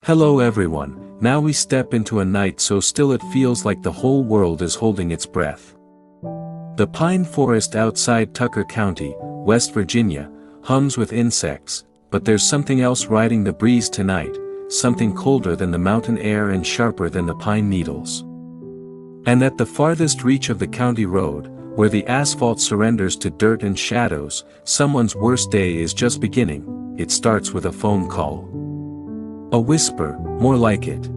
Hello everyone, now we step into a night so still it feels like the whole world is holding its breath. The pine forest outside Tucker County, West Virginia, hums with insects, but there's something else riding the breeze tonight, something colder than the mountain air and sharper than the pine needles. And at the farthest reach of the county road, where the asphalt surrenders to dirt and shadows, someone's worst day is just beginning. It starts with a phone call. A whisper, more like it.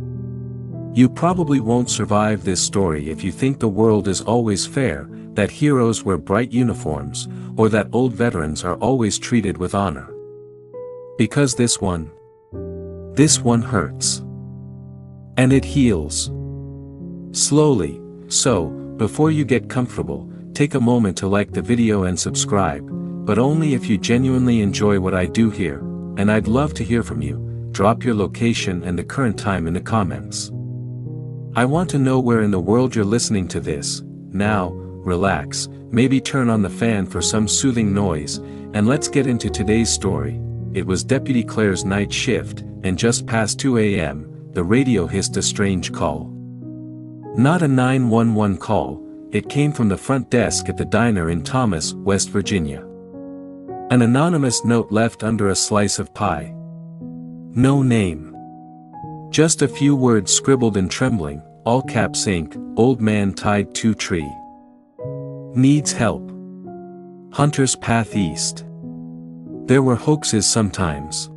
You probably won't survive this story if you think the world is always fair, that heroes wear bright uniforms, or that old veterans are always treated with honor. Because this one hurts. And it heals. Slowly, so, before you get comfortable, take a moment to like the video and subscribe, but only if you genuinely enjoy what I do here, and I'd love to hear from you. Drop your location and the current time in the comments. I want to know where in the world you're listening to this. Now, relax, maybe turn on the fan for some soothing noise, and let's get into today's story. It was Deputy Claire's night shift, and just past 2 a.m., the radio hissed a strange call. Not a 911 call, it came from the front desk at the diner in Thomas, West Virginia. An anonymous note left under a slice of pie. No name. Just a few words scribbled in trembling, all caps ink, old man tied to tree. Needs help. Hunter's path east. There were hoaxes sometimes.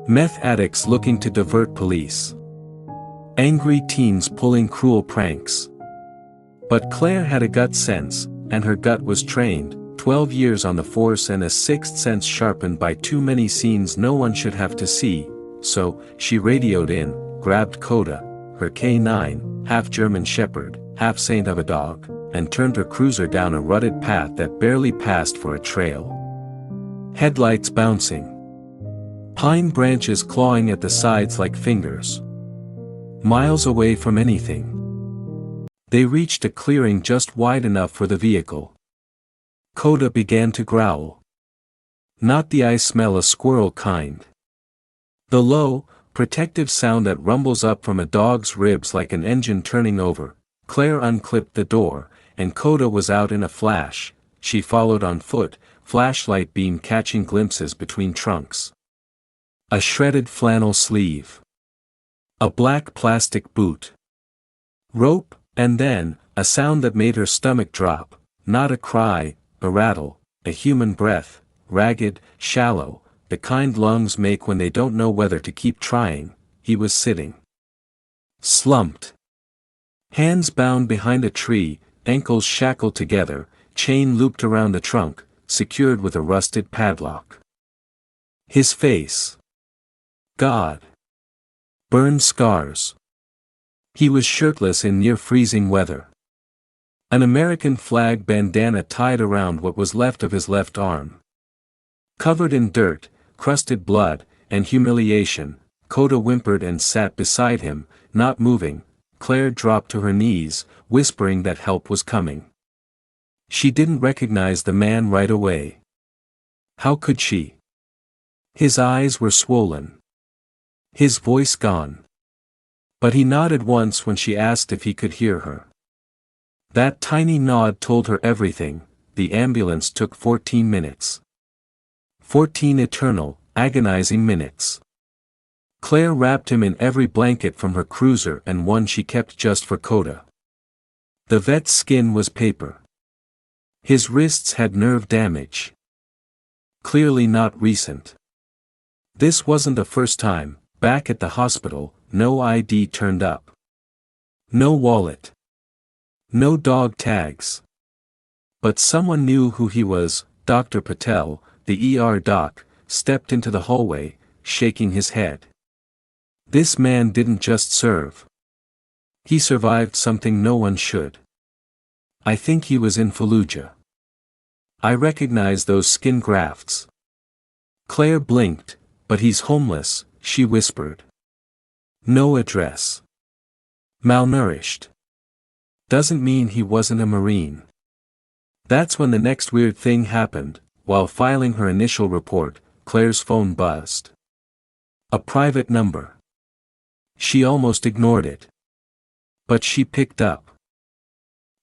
Meth addicts looking to divert police. Angry teens pulling cruel pranks. But Claire had a gut sense, and her gut was trained. 12 years on the force and a sixth sense sharpened by too many scenes no one should have to see, so she radioed in, grabbed Coda, her K9, half German shepherd, half saint of a dog, and turned her cruiser down a rutted path that barely passed for a trail. Headlights bouncing. Pine branches clawing at the sides like fingers. Miles away from anything. They reached a clearing just wide enough for the vehicle. Coda began to growl. Not the I smell a squirrel kind. The low, protective sound that rumbles up from a dog's ribs like an engine turning over. Claire unclipped the door, and Coda was out in a flash. She followed on foot, flashlight beam catching glimpses between trunks. A shredded flannel sleeve. A black plastic boot. Rope, and then, a sound that made her stomach drop, not a cry, a rattle, a human breath, ragged, shallow, the kind lungs make when they don't know whether to keep trying. He was sitting. Slumped. Hands bound behind a tree, ankles shackled together, chain looped around the trunk, secured with a rusted padlock. His face. God. Burned scars. He was shirtless in near-freezing weather. An American flag bandana tied around what was left of his left arm. Covered in dirt, crusted blood, and humiliation, Coda whimpered and sat beside him, not moving. Claire dropped to her knees, whispering that help was coming. She didn't recognize the man right away. How could she? His eyes were swollen. His voice gone. But he nodded once when she asked if he could hear her. That tiny nod told her everything. The ambulance took 14 minutes. 14 eternal, agonizing minutes. Claire wrapped him in every blanket from her cruiser and one she kept just for Coda. The vet's skin was paper. His wrists had nerve damage. Clearly not recent. This wasn't the first time. Back at the hospital, no ID turned up. No wallet. No dog tags. But someone knew who he was. Dr. Patel, the ER doc, stepped into the hallway, shaking his head. This man didn't just serve. He survived something no one should. I think he was in Fallujah. I recognize those skin grafts. Claire blinked, but he's homeless, she whispered. No address. Malnourished. Doesn't mean he wasn't a Marine. That's when the next weird thing happened. While filing her initial report, Claire's phone buzzed. A private number. She almost ignored it. But she picked up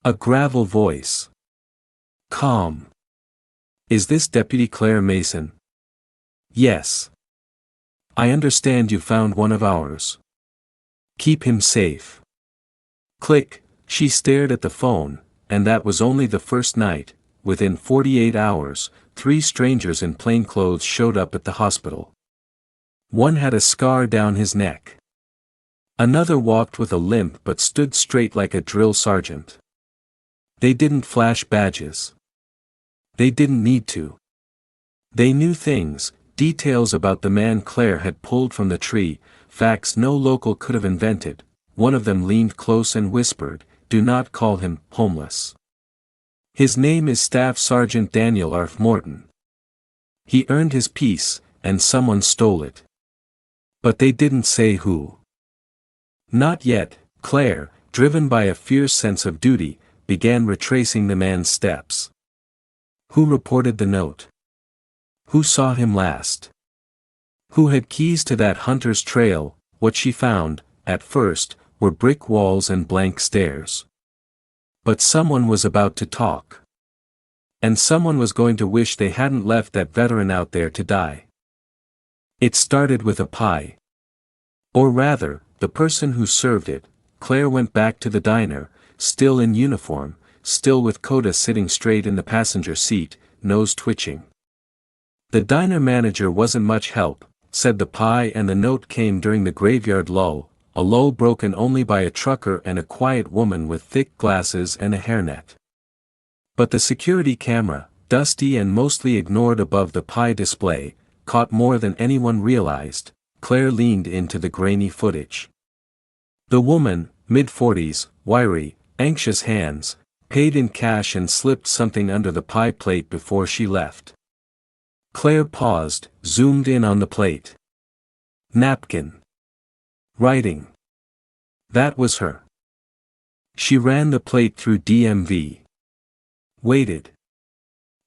a gravel voice. Calm. Is this Deputy Claire Mason? Yes. I understand you found one of ours. Keep him safe. Click. She stared at the phone, and that was only the first night. Within 48 hours, 3 strangers in plain clothes showed up at the hospital. One had a scar down his neck. Another walked with a limp but stood straight like a drill sergeant. They didn't flash badges. They didn't need to. They knew things, details about the man Claire had pulled from the tree, facts no local could have invented. One of them leaned close and whispered, "Do not call him homeless. His name is Staff Sergeant Daniel Arf Morton. He earned his peace, and someone stole it." But they didn't say who. Not yet. Claire, driven by a fierce sense of duty, began retracing the man's steps. Who reported the note? Who saw him last? Who had keys to that hunter's trail? What she found, at first, were brick walls and blank stares. But someone was about to talk. And someone was going to wish they hadn't left that veteran out there to die. It started with a pie. Or rather, the person who served it. Claire went back to the diner, still in uniform, still with Coda sitting straight in the passenger seat, nose twitching. The diner manager wasn't much help, said the pie, and the note came during the graveyard lull, a lull broken only by a trucker and a quiet woman with thick glasses and a hairnet. But the security camera, dusty and mostly ignored above the pie display, caught more than anyone realized. Claire leaned into the grainy footage. The woman, mid-40s, wiry, anxious hands, paid in cash and slipped something under the pie plate before she left. Claire paused, zoomed in on the plate. Napkin. Writing. That was her. She ran the plate through DMV. Waited.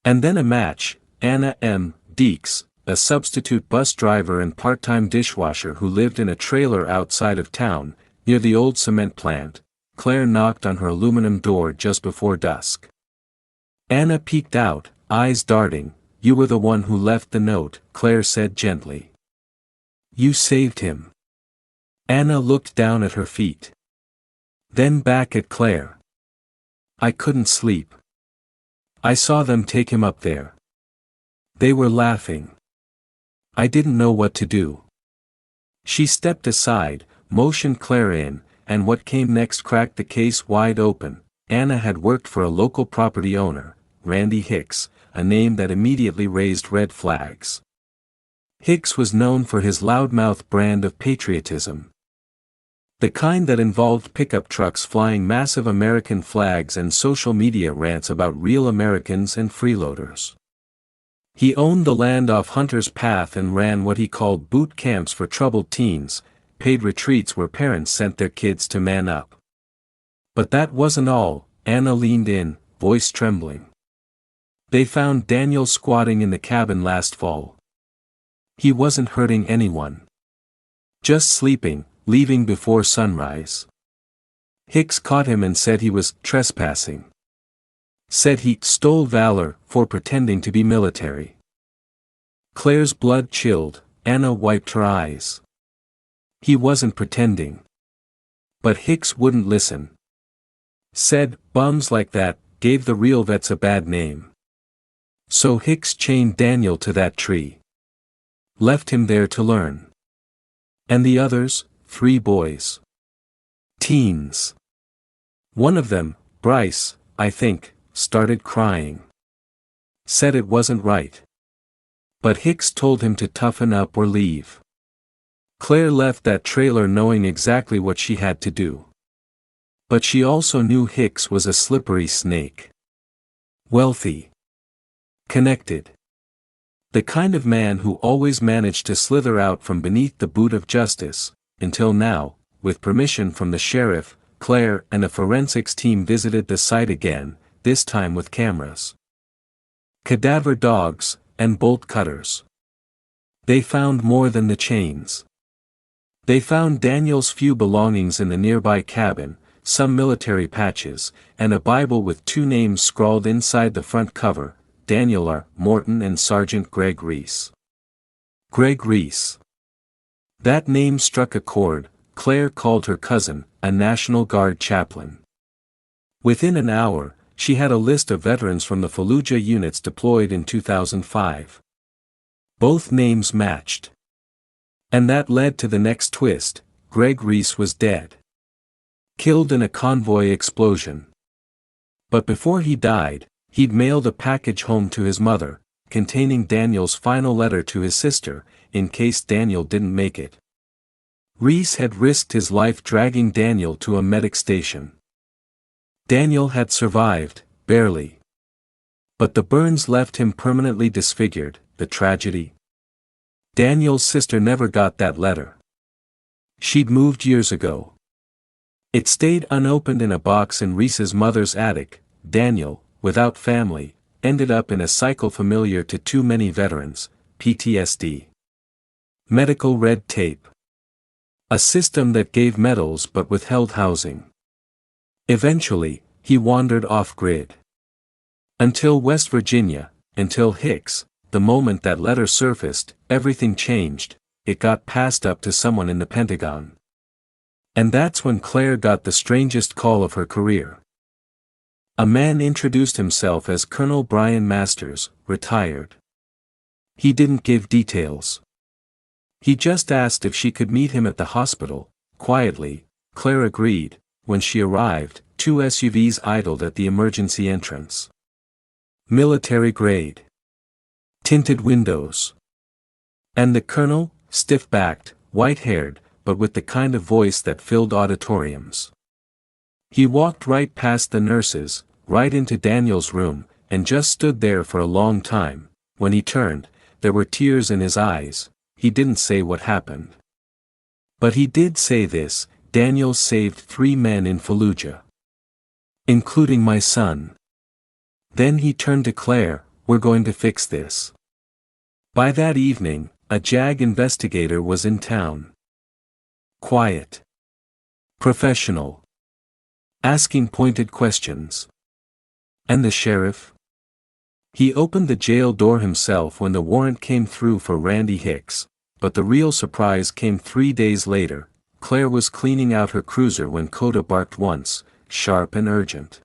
And then a match. Anna M. Deeks, a substitute bus driver and part-time dishwasher who lived in a trailer outside of town, near the old cement plant. Claire knocked on her aluminum door just before dusk. Anna peeked out, eyes darting. "You were the one who left the note," Claire said gently. "You saved him." Anna looked down at her feet. Then back at Claire. "I couldn't sleep. I saw them take him up there. They were laughing. I didn't know what to do." She stepped aside, motioned Claire in, and what came next cracked the case wide open. Anna had worked for a local property owner, Randy Hicks, a name that immediately raised red flags. Hicks was known for his loudmouth brand of patriotism. The kind that involved pickup trucks flying massive American flags and social media rants about real Americans and freeloaders. He owned the land off Hunter's Path and ran what he called boot camps for troubled teens, paid retreats where parents sent their kids to man up. But that wasn't all. Anna leaned in, voice trembling. "They found Daniel squatting in the cabin last fall. He wasn't hurting anyone. Just sleeping, leaving before sunrise. Hicks caught him and said he was trespassing. Said he stole valor for pretending to be military." Claire's blood chilled. Anna wiped her eyes. He wasn't pretending. But Hicks wouldn't listen. Said, "Bums like that gave the real vets a bad name." So Hicks chained Daniel to that tree. Left him there to learn. And the others, 3 boys. Teens. One of them, Bryce, I think, started crying. Said it wasn't right. But Hicks told him to toughen up or leave. Claire left that trailer knowing exactly what she had to do. But she also knew Hicks was a slippery snake. Wealthy. Connected. The kind of man who always managed to slither out from beneath the boot of justice, until now, with permission from the sheriff, Claire and a forensics team visited the site again, this time with cameras, cadaver dogs, and bolt cutters. They found more than the chains. They found Daniel's few belongings in the nearby cabin, some military patches, and a Bible with 2 names scrawled inside the front cover, Daniel R. Morton and Sergeant Greg Reese. Greg Reese. That name struck a chord. Claire called her cousin, a National Guard chaplain. Within an hour, she had a list of veterans from the Fallujah units deployed in 2005. Both names matched. And that led to the next twist. Greg Reese was dead. Killed in a convoy explosion. But before he died, he'd mailed a package home to his mother, containing Daniel's final letter to his sister, in case Daniel didn't make it. Reese had risked his life dragging Daniel to a medic station. Daniel had survived, barely. But the burns left him permanently disfigured. The tragedy. Daniel's sister never got that letter. She'd moved years ago. It stayed unopened in a box in Reese's mother's attic. Daniel, without family, ended up in a cycle familiar to too many veterans: PTSD. Medical red tape. A system that gave medals but withheld housing. Eventually, he wandered off-grid. Until West Virginia, until Hicks. The moment that letter surfaced, everything changed. It got passed up to someone in the Pentagon. And that's when Claire got the strangest call of her career. A man introduced himself as Colonel Brian Masters, retired. He didn't give details. He just asked if she could meet him at the hospital. Quietly, Claire agreed. When she arrived, 2 SUVs idled at the emergency entrance. Military grade. Tinted windows. And the colonel, stiff-backed, white-haired, but with the kind of voice that filled auditoriums. He walked right past the nurses, right into Daniel's room, and just stood there for a long time. When he turned, there were tears in his eyes. He didn't say what happened. But he did say this: Daniel saved 3 men in Fallujah. Including my son. Then he turned to Claire: we're going to fix this. By that evening, a JAG investigator was in town. Quiet. Professional. Asking pointed questions. And the sheriff? He opened the jail door himself when the warrant came through for Randy Hicks, but the real surprise came 3 days later. Claire was cleaning out her cruiser when Coda barked once, sharp and urgent.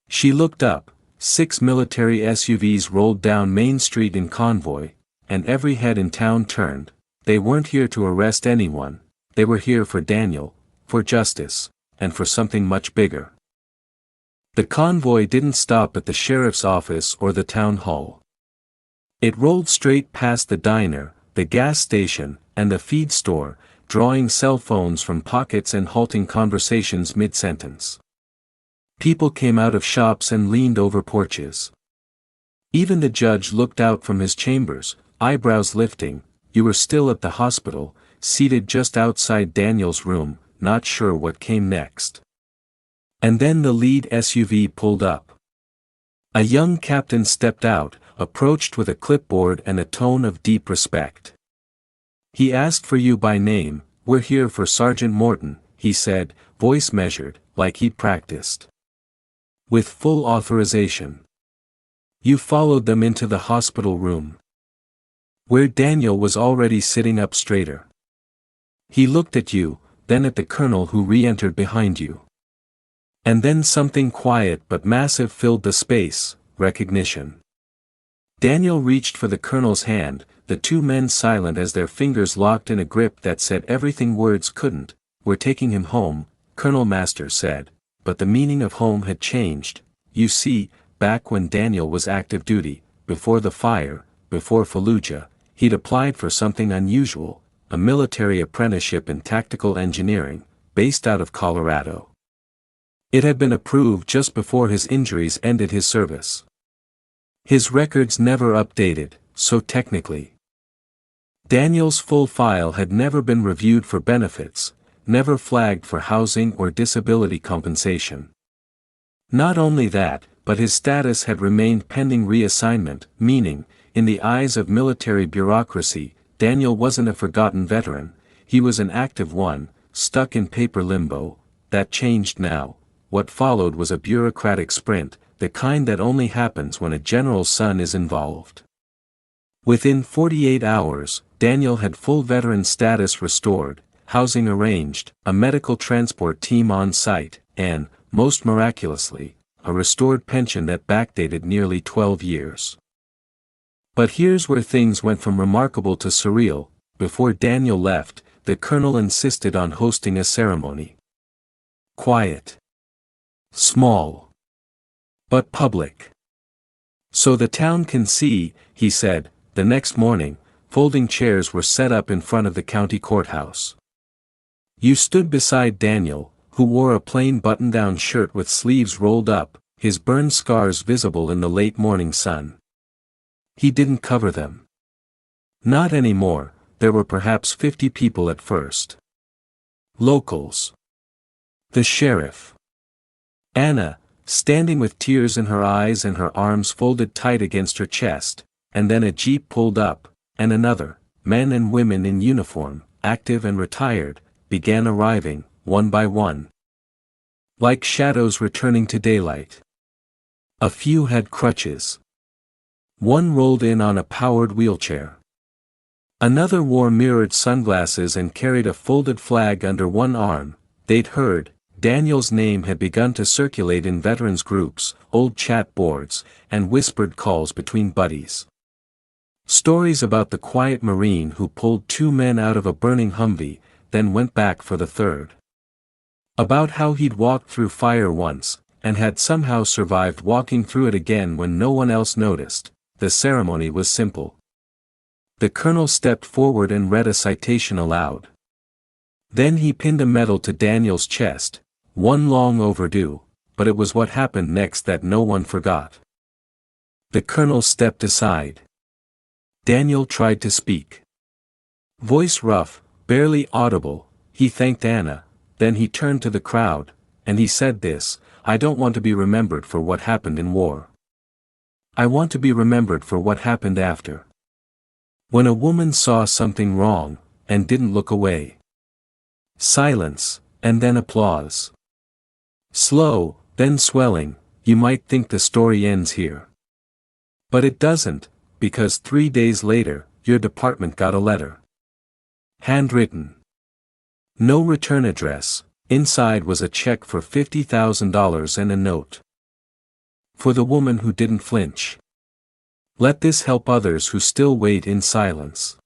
She looked up. 6 military SUVs rolled down Main Street in Convoy, and every head in town turned. They weren't here to arrest anyone. They were here for Daniel, for justice, and for something much bigger. The convoy didn't stop at the sheriff's office or the town hall. It rolled straight past the diner, the gas station, and the feed store, drawing cell phones from pockets and halting conversations mid-sentence. People came out of shops and leaned over porches. Even the judge looked out from his chambers, eyebrows lifting. You were still at the hospital, seated just outside Daniel's room, not sure what came next. And then the lead SUV pulled up. A young captain stepped out, approached with a clipboard and a tone of deep respect. He asked for you by name. We're here for Sergeant Morton, he said, voice measured, like he'd practiced. With full authorization. You followed them into the hospital room, where Daniel was already sitting up straighter. He looked at you, then at the colonel who re-entered behind you. And then something quiet but massive filled the space: recognition. Daniel reached for the colonel's hand, the 2 men silent as their fingers locked in a grip that said everything words couldn't. We're taking him home, Colonel Masters said. But the meaning of home had changed. You see, back when Daniel was active duty, before the fire, before Fallujah, he'd applied for something unusual, a military apprenticeship in tactical engineering, based out of Colorado. It had been approved just before his injuries ended his service. His records never updated, so technically. Daniel's full file had never been reviewed for benefits, never flagged for housing or disability compensation. Not only that, but his status had remained pending reassignment, meaning, in the eyes of military bureaucracy, Daniel wasn't a forgotten veteran. He was an active one, stuck in paper limbo. That changed now. What followed was a bureaucratic sprint, the kind that only happens when a general's son is involved. Within 48 hours, Daniel had full veteran status restored, housing arranged, a medical transport team on site, and, most miraculously, a restored pension that backdated nearly 12 years. But here's where things went from remarkable to surreal. Before Daniel left, the colonel insisted on hosting a ceremony. Quiet. Small. But public. So the town can see, he said. The next morning, folding chairs were set up in front of the county courthouse. You stood beside Daniel, who wore a plain button-down shirt with sleeves rolled up, his burn scars visible in the late morning sun. He didn't cover them. Not anymore. There were perhaps 50 people at first. Locals. The sheriff. Anna, standing with tears in her eyes and her arms folded tight against her chest, and then a jeep pulled up, and another, men and women in uniform, active and retired, began arriving, one by one. Like shadows returning to daylight. A few had crutches. One rolled in on a powered wheelchair. Another wore mirrored sunglasses and carried a folded flag under one arm. They'd heard, Daniel's name had begun to circulate in veterans groups, old chat boards, and whispered calls between buddies. Stories about the quiet Marine who pulled 2 men out of a burning Humvee, then went back for the third. About how he'd walked through fire once, and had somehow survived walking through it again when no one else noticed. The ceremony was simple. The colonel stepped forward and read a citation aloud. Then he pinned a medal to Daniel's chest, one long overdue, but it was what happened next that no one forgot. The colonel stepped aside. Daniel tried to speak. Voice rough, barely audible, he thanked Anna, then he turned to the crowd, and he said this, I don't want to be remembered for what happened in war. I want to be remembered for what happened after. When a woman saw something wrong, and didn't look away. Silence, and then applause. Slow, then swelling, you might think the story ends here. But it doesn't, because 3 days later, your department got a letter. Handwritten. No return address, inside was a check for $50,000 and a note. For the woman who didn't flinch. Let this help others who still wait in silence.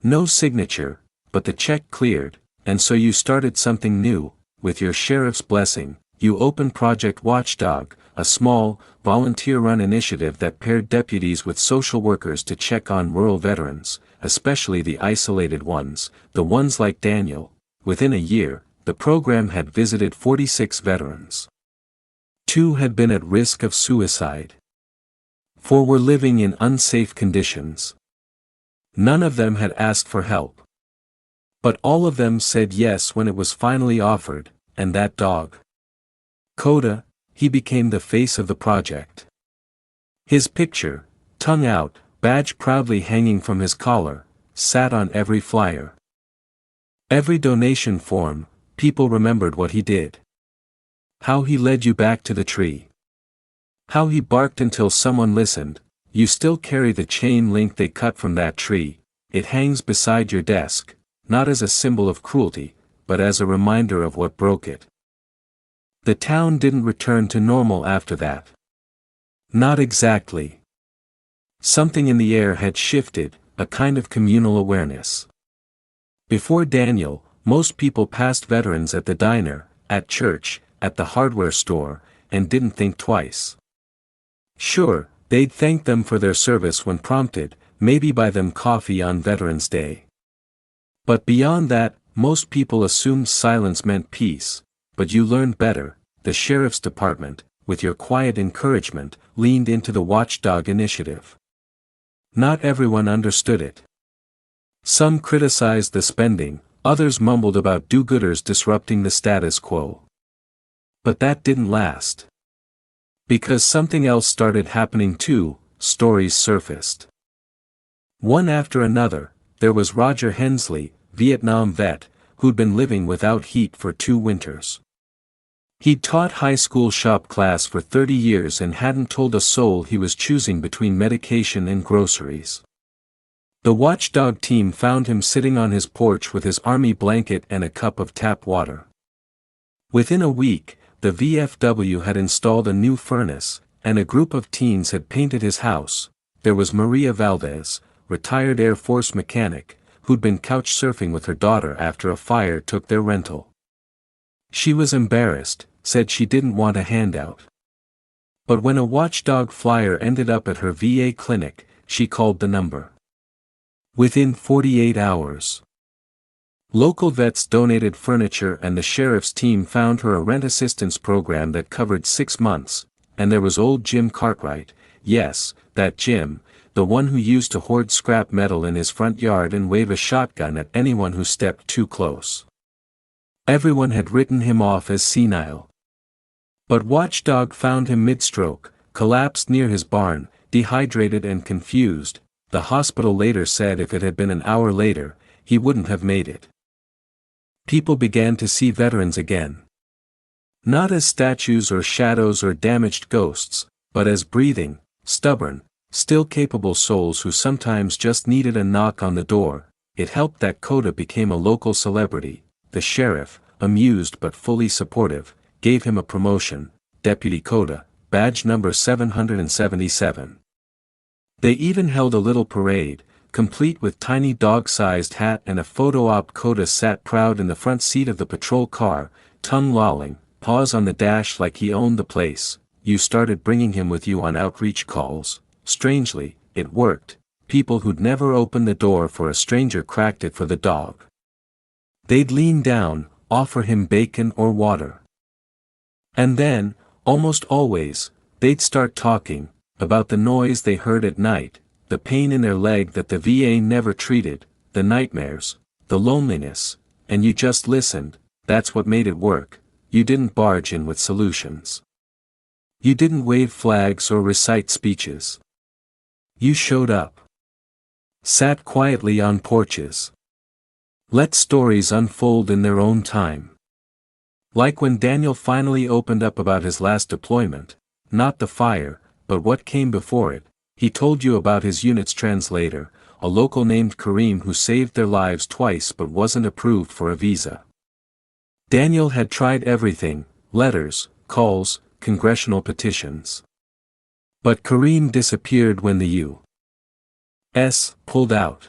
No signature, but the check cleared, and so you started something new. With your sheriff's blessing, you opened Project Watchdog, a small, volunteer-run initiative that paired deputies with social workers to check on rural veterans, especially the isolated ones, the ones like Daniel. Within a year, the program had visited 46 veterans. 2 had been at risk of suicide. 4 were living in unsafe conditions. None of them had asked for help. But all of them said yes when it was finally offered, and that dog. Coda, he became the face of the project. His picture, tongue out, badge proudly hanging from his collar, sat on every flyer. Every donation form, people remembered what he did. How he led you back to the tree. How he barked until someone listened. You still carry the chain link they cut from that tree. It hangs beside your desk, not as a symbol of cruelty, but as a reminder of what broke it. The town didn't return to normal after that. Not exactly. Something in the air had shifted, a kind of communal awareness. Before Daniel, most people passed veterans at the diner, at church, at the hardware store, and didn't think twice. Sure, they'd thank them for their service when prompted, maybe buy them coffee on Veterans Day. But beyond that, most people assumed silence meant peace, but you learned better. The sheriff's department, with your quiet encouragement, leaned into the Watchdog initiative. Not everyone understood it. Some criticized the spending, others mumbled about do-gooders disrupting the status quo. But that didn't last. Because something else started happening too, stories surfaced. One after another. There was Roger Hensley, Vietnam vet, who'd been living without heat for 2 winters. He'd taught high school shop class for 30 years and hadn't told a soul he was choosing between medication and groceries. The watchdog team found him sitting on his porch with his army blanket and a cup of tap water. Within a week, the VFW had installed a new furnace, and a group of teens had painted his house. There was Maria Valdez, retired Air Force mechanic, who'd been couch surfing with her daughter after a fire took their rental. She was embarrassed, said she didn't want a handout. But when a watchdog flyer ended up at her VA clinic, she called the number. Within 48 hours. Local vets donated furniture and the sheriff's team found her a rent assistance program that covered 6 months, and there was old Jim Cartwright, yes, that Jim, the one who used to hoard scrap metal in his front yard and wave a shotgun at anyone who stepped too close. Everyone had written him off as senile. But Watchdog found him mid-stroke, collapsed near his barn, dehydrated and confused. The hospital later said if it had been an hour later, he wouldn't have made it. People began to see veterans again. Not as statues or shadows or damaged ghosts, but as breathing, stubborn, still capable souls who sometimes just needed a knock on the door. It helped that Coda became a local celebrity. The sheriff, amused but fully supportive, gave him a promotion, Deputy Coda, badge number 777. They even held a little parade, complete with tiny dog-sized hat and a photo op. Coda sat proud in the front seat of the patrol car, tongue lolling, paws on the dash like he owned the place. You started bringing him with you on outreach calls. Strangely, it worked. People who'd never opened the door for a stranger cracked it for the dog. They'd lean down, offer him bacon or water. And then, almost always, they'd start talking about the noise they heard at night, the pain in their leg that the VA never treated, the nightmares, the loneliness, and you just listened. That's what made it work. You didn't barge in with solutions. You didn't wave flags or recite speeches. You showed up. Sat quietly on porches. Let stories unfold in their own time. Like when Daniel finally opened up about his last deployment, not the fire, but what came before it. He told you about his unit's translator, a local named Kareem who saved their lives twice but wasn't approved for a visa. Daniel had tried everything, letters, calls, congressional petitions. But Kareem disappeared when the U.S. pulled out.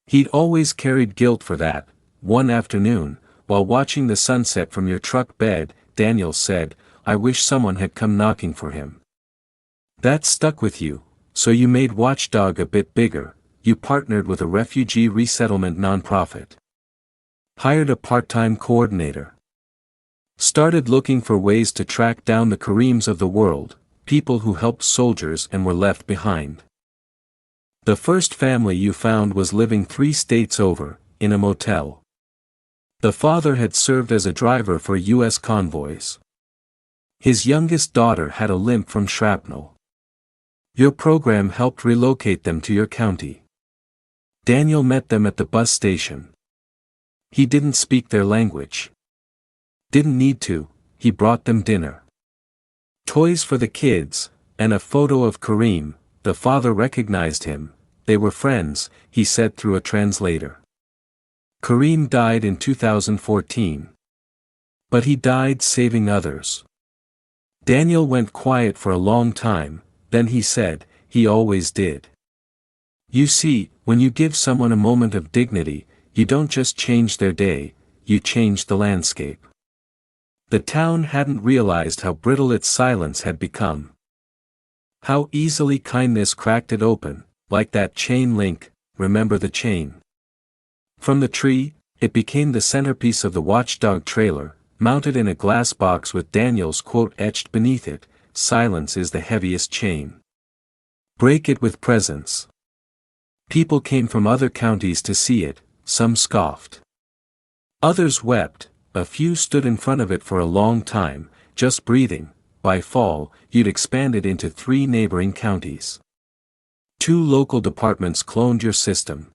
He'd always carried guilt for that. One afternoon, while watching the sunset from your truck bed, Daniel said, "I wish someone had come knocking for him." That stuck with you, so you made Watchdog a bit bigger. You partnered with a refugee resettlement nonprofit. Hired a part-time coordinator. Started looking for ways to track down the Kareems of the world, people who helped soldiers and were left behind. The first family you found was living 3 states over, in a motel. The father had served as a driver for U.S. convoys. His youngest daughter had a limp from shrapnel. Your program helped relocate them to your county. Daniel met them at the bus station. He didn't speak their language. Didn't need to. He brought them dinner. Toys for the kids, and a photo of Kareem. The father recognized him. They were friends, he said through a translator. Kareem died in 2014. But he died saving others. Daniel went quiet for a long time, then he said, he always did. You see, when you give someone a moment of dignity, you don't just change their day, you change the landscape. The town hadn't realized how brittle its silence had become. How easily kindness cracked it open, like that chain link. Remember the chain? From the tree, it became the centerpiece of the Watchdog trailer, mounted in a glass box with Daniel's quote etched beneath it, "Silence is the heaviest chain. Break it with presence." People came from other counties to see it, some scoffed. Others wept, a few stood in front of it for a long time, just breathing. By fall, you'd expanded into 3 neighboring counties. 2 local departments cloned your system.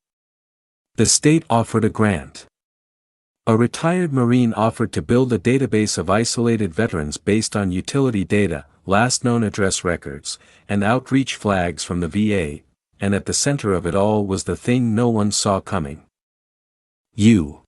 The state offered a grant. A retired Marine offered to build a database of isolated veterans based on utility data, last known address records, and outreach flags from the VA, and at the center of it all was the thing no one saw coming. You.